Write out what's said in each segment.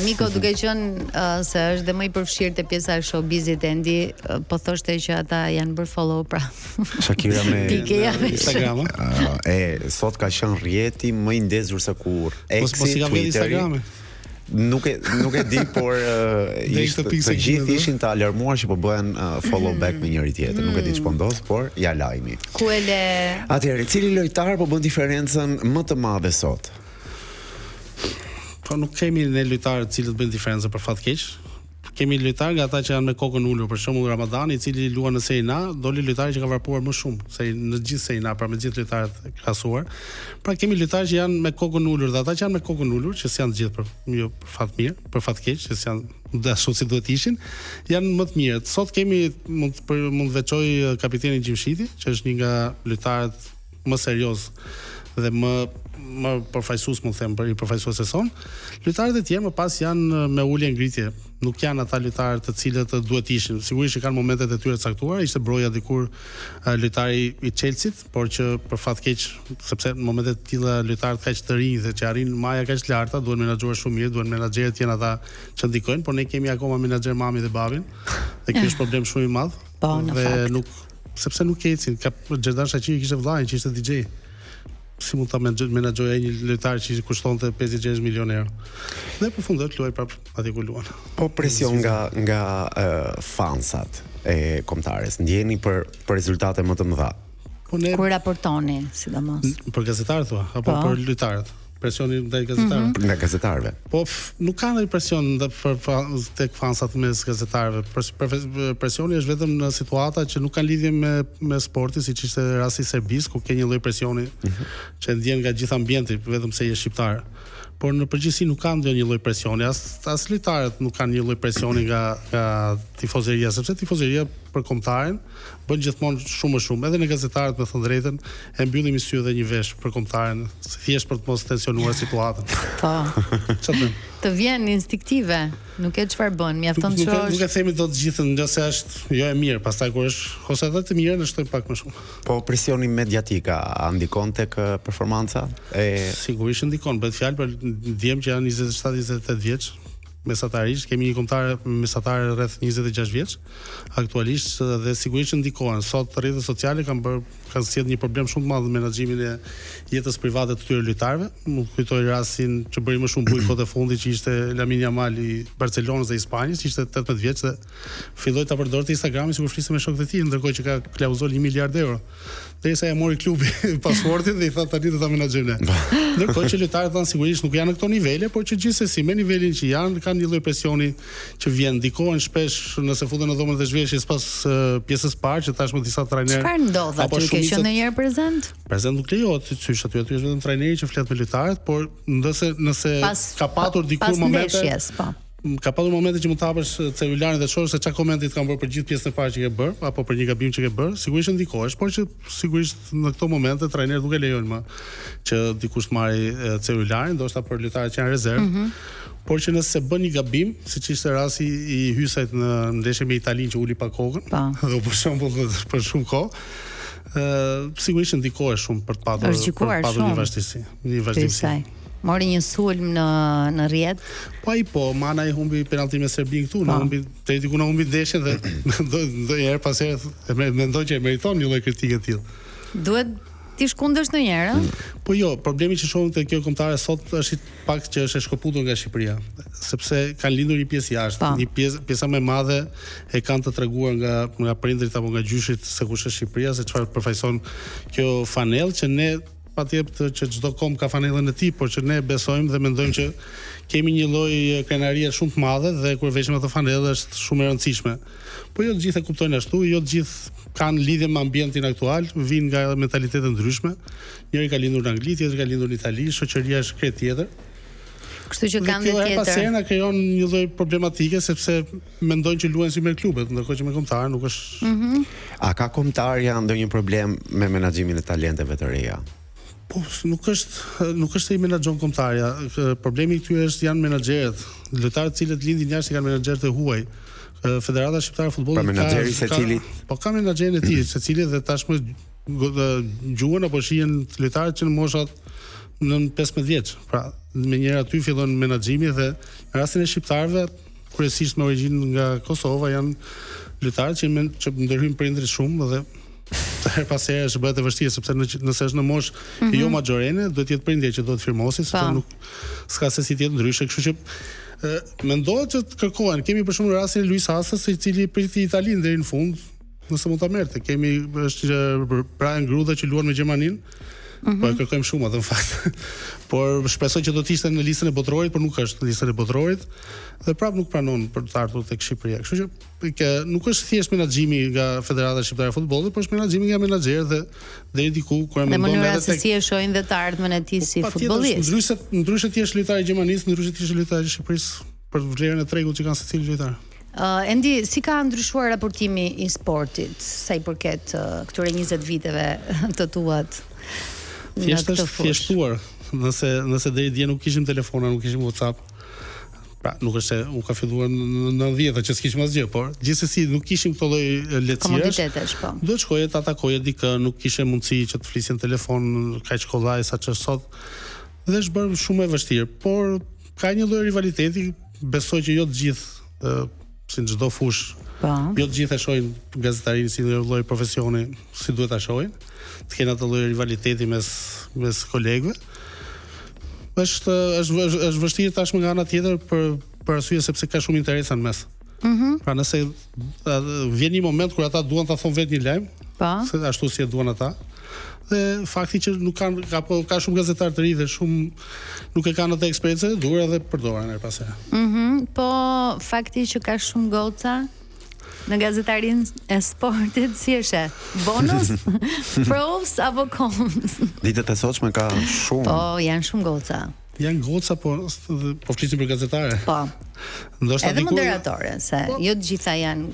Miko, duke qenë se është dhe më i përfshirë te pjesa e showbizit Endi, po thoshte që ata janë bërë follow pra. Shakira me Instagram. Sot ka qenë rrjeti më i ndezur se kur. Eksi Twitteri. Nuk e di, por të gjithë ishin të alarmuar që po bëhen follow back me njëri tjetër. Nuk e di ç'po ndodh, por ja lajmi. Ku e le? Atëherë, cili lojtar po bën diferencën më të madhe sot? Po nuk kemi ne lojtarë të cilët bëjnë diferencë për fat keq. Kemi lojtarë nga ata që janë me kokën ulur, për shembull Ramadani, i cili luan në Serie A, doli lojtarë që ka varpuar më shumë se në gjithë Serie A, pra me gjithë lojtarët e krahasuar. Pra kemi lojtarë që janë me kokën ulur, dhe ata që janë me kokën ulur, që s'janë të gjithë për fat mirë, për fat keq, që s'janë ashtu si duhet ishin, janë më të mirë. Sot kemi mund të veçoj kapitenin Gjimshiti, që është një nga lojtarët më serioz dhe më përfaqësues, mund të them, për i përfaqësues e son. Lojtarët e tjerë më pas janë me ulje ngritje, nuk janë ata lojtarë të cilët duhet ishin. Sigurisht që kanë momentet e tyre të caktuara, ishte Broja dikur lojtari i Chelsea-t, por që për fat keq, sepse në momente të tilla lojtarët kaq të rinj dhe që arrin maja kaq të larta, duhen menaxhuar shumë mirë, duhen menaxherët të jenë ata që ndikojnë, por ne kemi akoma menaxher mami dhe babin, dhe kjo është problem shumë i madh. Po, në fakt. Sepse nuk ecin, ka Xherdan Shaqiri kishte vllain që ishte DJ. Si mund ta menaxhoja një lojtar që kushtonte 56 milionë euro. Dhe përfundoi të luaj prapë aty ku luan. Po presion nga fansat e kombëtares. Ndjeni për rezultate më të mëdha. Kur raportoni, sidomos. Për gazetarët thua, apo për lojtarët? Presioni ndaj gazetarëve? Nga gazetarëve. Po nuk ka ndonjë presion tek fansat mes gazetarëve. Presioni është vetëm në situata që nuk kanë lidhje me sportin, siç ishte rasti i Serbisë, ku ka një lloj presioni që ndjen nga gjithë ambienti, vetëm se je shqiptar. Por në përgjithësi nuk ka ndonjë lloj presioni, as lojtarët nuk kanë një lloj presioni nga tifozëria, sepse tifozëria për kombëtarin bën gjithmonë shumë, edhe në gazetarët, me thënë drejtën, e mbyllim sy edhe një vesh për kombëtarin, thjesht për të mos tensionuar situatën. Po. Të vjen instinktive, nuk e çfarë bën, mjafton të shohësh. Nuk e themi dot të gjithën, nëse është jo e mirë, pastaj kur është ose edhe të mirë, ne shtojmë pak më shumë. Po presioni mediatik a ndikon tek performanca? Sigurisht ndikon, bëhet fjalë për djem që janë 27-28 vjeç. Mesatarisht kemi një kombëtar mesatar rreth 26 vjeç aktualisht, dhe sigurisht ndikohen. Sot rrjetet sociale kanë sjell një problem shumë të madh në menaxhimin e jetës private të këtyre lojtarëve. Më kujtoj rastin që bëri më shumë bujë kohë të fundit, që ishte Lamine Yamal i Barcelonës dhe Ispanjës, ishte 18 vjeç dhe filloi ta përdorte Instagramin sikur fliste me shokët e tij, ndërkohë që ka klauzol 1 miliard euro. Derisa ja mori klubi pasportin dhe i tha tani do ta menaxhojnë. Ndërkohë që lojtarët tanë sigurisht nuk janë në këto nivele, por që gjithsesi me nivelin që janë, kanë një lloj presioni që vjen, ndikohen shpesh nëse futen në dhomën e zhveshjes pas pjesës parë, që tashmë disa trajnerë. Çfarë ndodh aty? Ke qenë ndonjëherë prezant? Prezant nuk lejohet, çysh aty është vetëm trajneri që flet me lojtarët, por nëse ka patur dikur momente. Ka patur momente që mund të hapësh celularin dhe të shohësh se çfarë komente të kanë bërë për gjithë pjesën e parë që ke bërë, apo për një gabim që ke bërë, sigurisht ndikohesh, por që sigurisht në këto momente trajnerët nuk e lejojnë më që dikush të marrë celularin, ndoshta për lojtarët që janë rezervë. Por që nëse bën një gabim, siç ishte rasti i Hysajt në ndeshje me Italinë që uli pa kokën, dhe për shembull për shumë kohë, sigurisht ndikohesh shumë për të patur një vazhdimsi. Mori një sulm në rrjet. Po, Mana i humbi penalltin me Serbin këtu, te diku na humbi ndeshjen dhe ndonjëherë pas herë mendoj që e meriton një lloj kritike të tillë. Duhet ti shkundesh ndonjëherë? Po jo, problemi që shohim te kjo kombëtare sot është pak që është e shkëputur nga Shqipëria, sepse kanë lindur një pjesë jashtë, një pjesa më e madhe e kanë të treguar nga prindrit apo nga gjyshit se kush është Shqipëria, se çfarë përfaqëson kjo fanell që ne patjetër që çdo kom ka fanellën e tij, por që ne besojmë dhe mendojmë që kemi një lloj krenarie shumë të madhe dhe kur veshim atë fanellë është shumë e rëndësishme. Po jo të gjithë e kuptojnë ashtu, jo të gjithë kanë lidhje me ambientin aktual, vinë nga mentalitete ndryshme. Njëri ka lindur në Angli, tjetri ka lindur në Itali, shoqëria është krejt tjetër. Kështu që kanë tjetër. Kjo pas herë na krijon një lloj problematike sepse mendojnë që luajnë si me klubet, ndërkohë që me kombëtar nuk është. A ka kombëtarja ndonjë problem me menaxhimin e talenteve të reja? Po, nuk është se i menaxhon kombëtarja. Problemi i këtyre është janë menaxherët. Lojtarët të cilët lindin jashtë kanë menaxherët e huaj. Federata Shqiptare e Futbollit ka menaxherin e tij, secili dhe tashmë gjuhen apo shihen lojtarët që në moshat në 15 vjeç. Pra, me njëra aty fillon menaxhimi dhe në rastin e shqiptarëve, kryesisht me origjinë nga Kosova, janë lojtarë që ndërhyjnë prindrit shumë dhe her pas here është bëhet e vështirë sepse nëse është në moshë jo majorene, duhet të jetë prindja që do të firmosi, sepse nuk s'ka se si të jetë ndryshe, kështu që mendohet që të kërkohen. Kemi për shembull rastin e Luis Hasas, i cili priti Italinë deri në fund, nëse mund ta merrte. Kemi është Brian Gruda që luan me Gjermaninë. Po e kërkojmë shumë atë në fakt. Por shpresoj që do të ishte në listën e botrorit, por nuk është në listën e botrorit dhe prapë nuk pranon për të ardhur tek Shqipëria. Kështu që nuk është thjesht menaxhimi nga Federata Shqiptare e Futbollit, por është menaxhimi nga menaxherë dhe deri diku kur e mendon edhe se si e shohin dhe të ardhmen e tij si futbollist. Ndryshe ti je lojtar i Gjermanisë, ndryshe ti je lojtar i Shqipërisë për vlerën e tregut që kanë secili lojtar. Endi, si ka ndryshuar raportimi i sportit sa i përket këtyre 20 viteve të tuat? Thjesht është thjeshtuar. Nëse deri dje nuk kishim telefona, nuk kishim WhatsApp. Pra, nuk është se u ka filluar në 90-ta që s'kishim asgjë, por gjithsesi nuk kishim këto lloj lehtësirash. Komoditetesh, po. Do të shkoje të atakoje dikë, nuk kishe mundësi që të flisje në telefon kaq kollaj sa që sot. Dhe është bërë shumë e vështirë, por ka një lloj rivaliteti, besoj që jo të gjithë, si në çdo fushë, jo të gjithë e shohin gazetarinë si një lloj profesioni, si duhet ta shohin, të kenë atë lloj rivaliteti mes kolegëve. Është vështirë tashmë nga ana tjetër për arsye sepse ka shumë interesa në mes. Pra nëse vjen një moment kur ata duan ta thonë vetë një lajm, se ashtu si e duan ata, dhe fakti që nuk kanë ka shumë gazetarë të ri dhe shumë nuk e kanë atë eksperiencë e duhur edhe përdoren her pas here. Po fakti që ka shumë goca në gazetarinë e sportit, si është? Bonus, pros apo cons? Ditët e sotshme ka shumë. Po, janë shumë goca. Janë goca, po flisim për gazetare. Po. Edhe moderatore, se jo të gjitha janë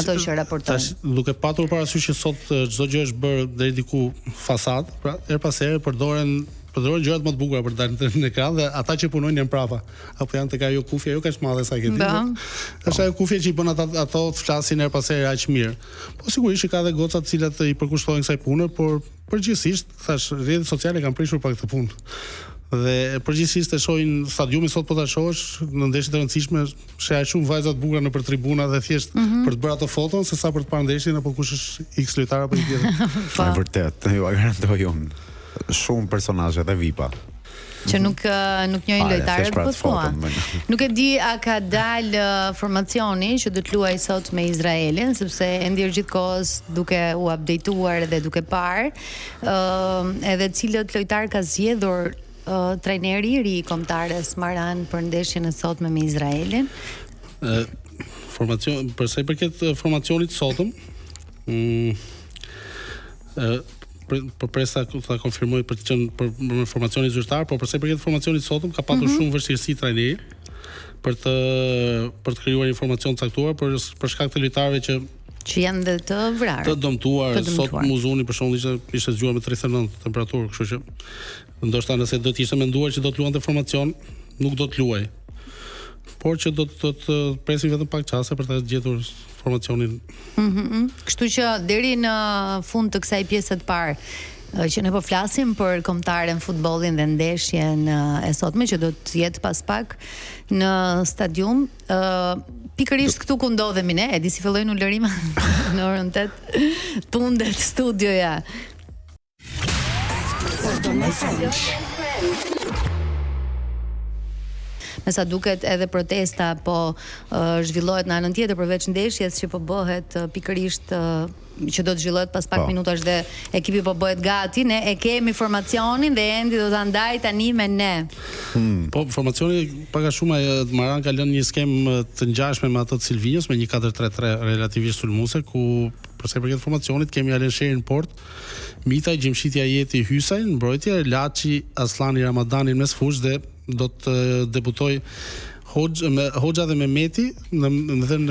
ato që raportojnë. Duke patur parasysh që sot çdo gjë është bërë deri diku fasad, pra her pas here përdoren gjërat më të bukura për të dalë në ekran dhe ata që punojnë janë prapa. Apo janë tek ajo kufja, jo kaq madhe sa e ke ti. Është ajo kufja që i bën ato të flasin her pas here aq mirë. Po sigurisht që ka edhe goca të cilat i përkushtojnë kësaj pune, por përgjithsisht, thash, rrjetet sociale kanë prishur pak këtë punë. Dhe përgjithsisht e shohin stadiumin sot, po ta shohësh në ndeshjet e rëndësishme, sheh shumë vajza të bukura nëpër tribuna dhe thjesht për të bërë ato foton sesa për të parë ndeshjen apo kush është X lojtar apo i tjetër. Është vërtet, ju garantoj unë. Shumë personazhe dhe VIP-a që nuk njohin lojtarët, po thua. Nuk e di a ka dalë formacioni që do të luajë sot me Izraelin, sepse e ndjer gjithkohës duke u updateuar dhe duke parë edhe cilët lojtar ka zgjedhur trajneri i ri i kombëtares Maran për ndeshjen e sotme me Izraelin. Formacion, për sa i përket formacionit sotëm, për presa ta konfirmoj për të qenë për formacionin zyrtar, por përsa i përket formacionit sotëm ka patur shumë vështirësi trajneri për të krijuar një formacion të caktuar për shkak të lojtarëve që janë dhe të vrarë. Të dëmtuar. Sot Muzuni për shembull ishte zgjuar me 39 temperaturë, kështu që ndoshta nëse do të ishte menduar që do të luante formacion, nuk do të luaj. Por që do të presim vetëm pak çaste për të gjetur formacionin. Kështu që deri në fund të kësaj pjese të parë që ne po flasim për kombëtaren, futbollin dhe ndeshjen e sotme që do të jetë pas pak në stadium, pikërisht këtu ku ndodhemi ne, e di si fillojnë ulërima në orën 8, tundet studioja. Me sa duket edhe protesta po zhvillohet në anën tjetër përveç ndeshjes që po bëhet pikërisht që do të zhvillohet pas pak minutash dhe ekipi po bëhet gati, ne e kemi formacionin dhe Endi do ta ndaj tani me ne. Po formacioni pak a shumë Maran ka lënë një skemë të ngjashme me atë të Silvinjos me një 4-3-3 relativisht sulmuese ku përsa i përket formacionit kemi Alen Sherin port, Mitaj, Gjimshiti Ajeti Hysaj në mbrojtje, Laçi Aslani Ramadani mes fushë dhe do të debutoj Hoxha dhe Mehmeti në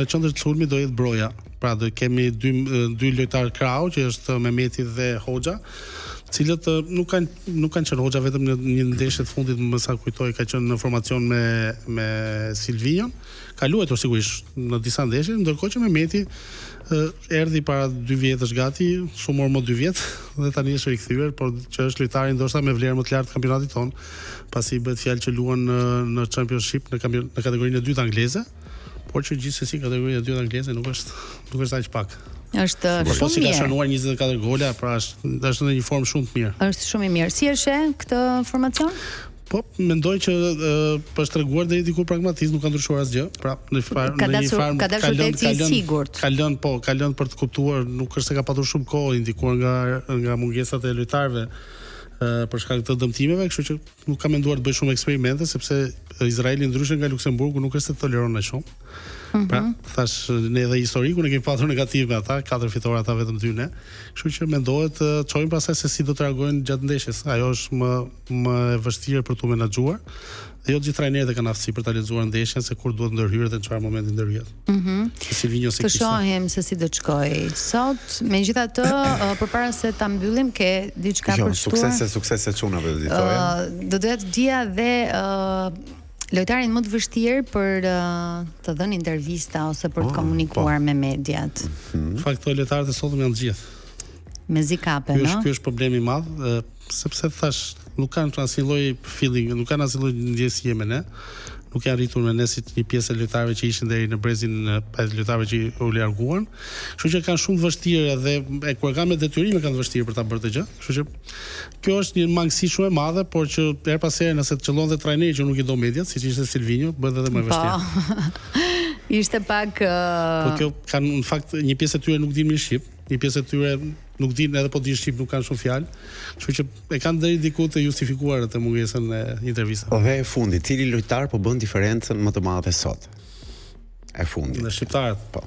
qendër të sulmit do jetë Broja. Pra do kemi dy lojtar krau që është Mehmeti dhe Hoxha, të cilët nuk kanë qenë hoxha vetëm në një ndeshje të fundit, më sa kujtoj, ka qenë në formacion me Silvinion, ka luajtur sigurisht në disa ndeshje, ndërkohë që Mehmeti erdhi para 2 vjetësh gati, shumë orë më 2 vjet, dhe tani është rikthyer, por që është lojtari ndoshta me vlerë më të lartë kampionatit ton, pasi bëhet fjalë që luan në Championship në kategorinë e dytë angleze, por që gjithsesi kategoria e dytë angleze nuk është aq pak. Është shumë mirë. Ka shënuar 24 gola, pra është në një formë shumë të mirë. Është shumë i mirë. Si e sheh këtë formacion? Po, mendoj që për treguar deri diku pragmatizëm nuk ka ndryshuar asgjë. Pra, në një farë ka dashur të i sigurt. Ka lënë për të kuptuar, nuk është se ka patur shumë kohë, indikuar nga mungesat e lojtarëve për shkak të dëmtimeve, kështu që nuk ka menduar të bëj shumë eksperimente, sepse Izraeli ndryshe nga Luksemburgu nuk është se toleron më shumë. Pra, thash, ne edhe historiku ne kemi patur negativ me ata, 4 fitore ata vetëm 2 ne. Kështu që mendohet të çojmë pastaj se si do të reagojnë gjatë ndeshjes. Ajo është më e vështirë për tu menaxhuar. Dhe jo të gjithë trajnerët kanë aftësi për ta lexuar ndeshjen, se kur duhet ndërhyrët dhe në çfarë momenti ndërhyret. Të shohim se si do të shkojë sot. Megjithatë, përpara se ta mbyllim, ke diçka për shtuar? Suksese çunave do të do doja të dija dhe lojtarin më të vështirë për të dhënë intervista ose për të komunikuar me mediat. Në fakt, këto lojtarët e sotëm janë të gjithë. Me zikape, no? Ky është problemi i madh, sepse thash, nuk kanë asnjë lloj feeling, nuk kanë asnjë lloj ndjesie me ne. Nuk janë rritur me ne si një pjesë e lojtarëve që ishin deri në brezin e lojtarëve që u larguan. Kështu që kanë shumë të vështirë dhe kur kanë me detyrime kanë të vështirë për ta bërë të gjë. Kështu që kjo është një mangësi shumë e madhe, por që her pas here nëse të qëllon dhe trajneri që nuk i do mediat, siç ishte Silvinho, bëhet edhe më vështirë. Ishte pak po kjo kanë në fakt një pjesë e tyre nuk dinë shqip, një pjesë e tyre nuk dinë edhe po dinë shqip nuk kanë shumë fjalë. Kështu që e kanë deri diku të justifikuar atë mungesën e intervistave. Dhe e fundit, cili lojtar po bën diferencën më të madhe sot? E fundit. Në shqiptarët. Po.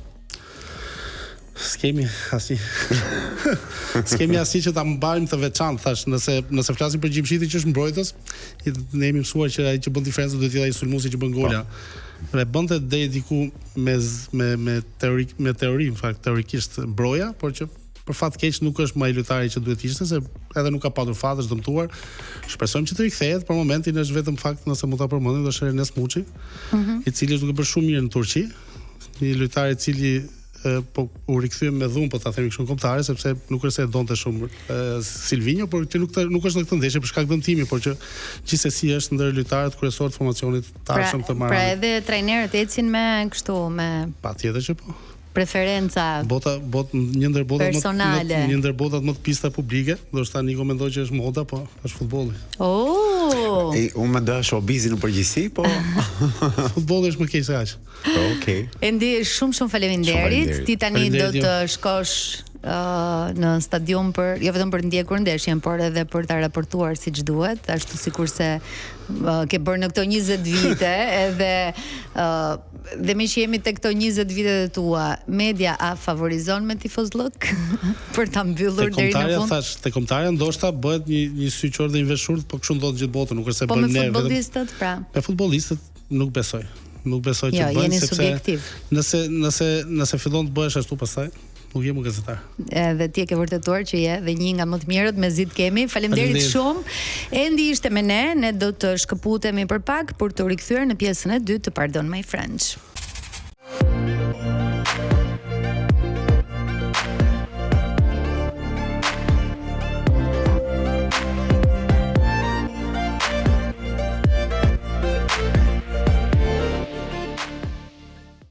Skemi asnjë që ta mbajmë të veçantë, thash, nëse flasim për Gjimshiti që është mbrojtës, ne jemi mësuar që ai që bën diferencën duhet të jetë ai sulmuesi që bën gola. Dhe bënte deri diku me teori, në fakt teorikisht Broja, por që për fat keq nuk është më ai lojtari që duhet ishte, se edhe nuk ka patur fat, është dëmtuar. Shpresojmë që të rikthehet, për momentin është vetëm fakt, nëse mund ta përmendim, është Enes Muçi, i cili është duke bërë shumë mirë në Turqi, një lojtar i cili po u rikthye me dhunë, po ta themi kështu kombëtare, sepse nuk është se donte shumë Silvinho, por që nuk është në këtë ndeshje për shkak dëmtimi, por që gjithsesi është ndër lojtarët kryesorë të formacionit të ardhshëm të marrë. Pra edhe trajnerët ecin me kështu me patjetër që po. Preferenca një ndër botat më të pista publike, ndoshta Niko mendoj që është moda, po është futbolli. Unë mendoj showbizi në përgjithësi, po futbolli është më keq se aq. Okej. Endi shumë faleminderit. Ti tani do të shkosh në stadium për jo vetëm për të ndjekur ndeshjen, por edhe për ta raportuar siç duhet, ashtu sikurse ke bërë në këto 20 vite, edhe me që jemi tek këto 20 vitet e tua, media a favorizon me tifozllëk për ta mbyllur deri në fund? Te kombëtarja ndoshta bëhet një syqor dhe një veshur, po kështu ndodh gjithë botën, nuk është se bën ne vetëm. Po me futbollistët, pra. Me futbollistët nuk besoj. Nuk besoj që bëjnë, sepse nëse fillon të bëhesh ashtu pastaj nuk jemi gazetar. Edhe ti e ke vërtetuar që je dhe një nga më të mirët, me zit kemi. Faleminderit shumë. Endi ishte me ne do të shkëputemi për pak për të rikthyer në pjesën e dytë të Pardon My French.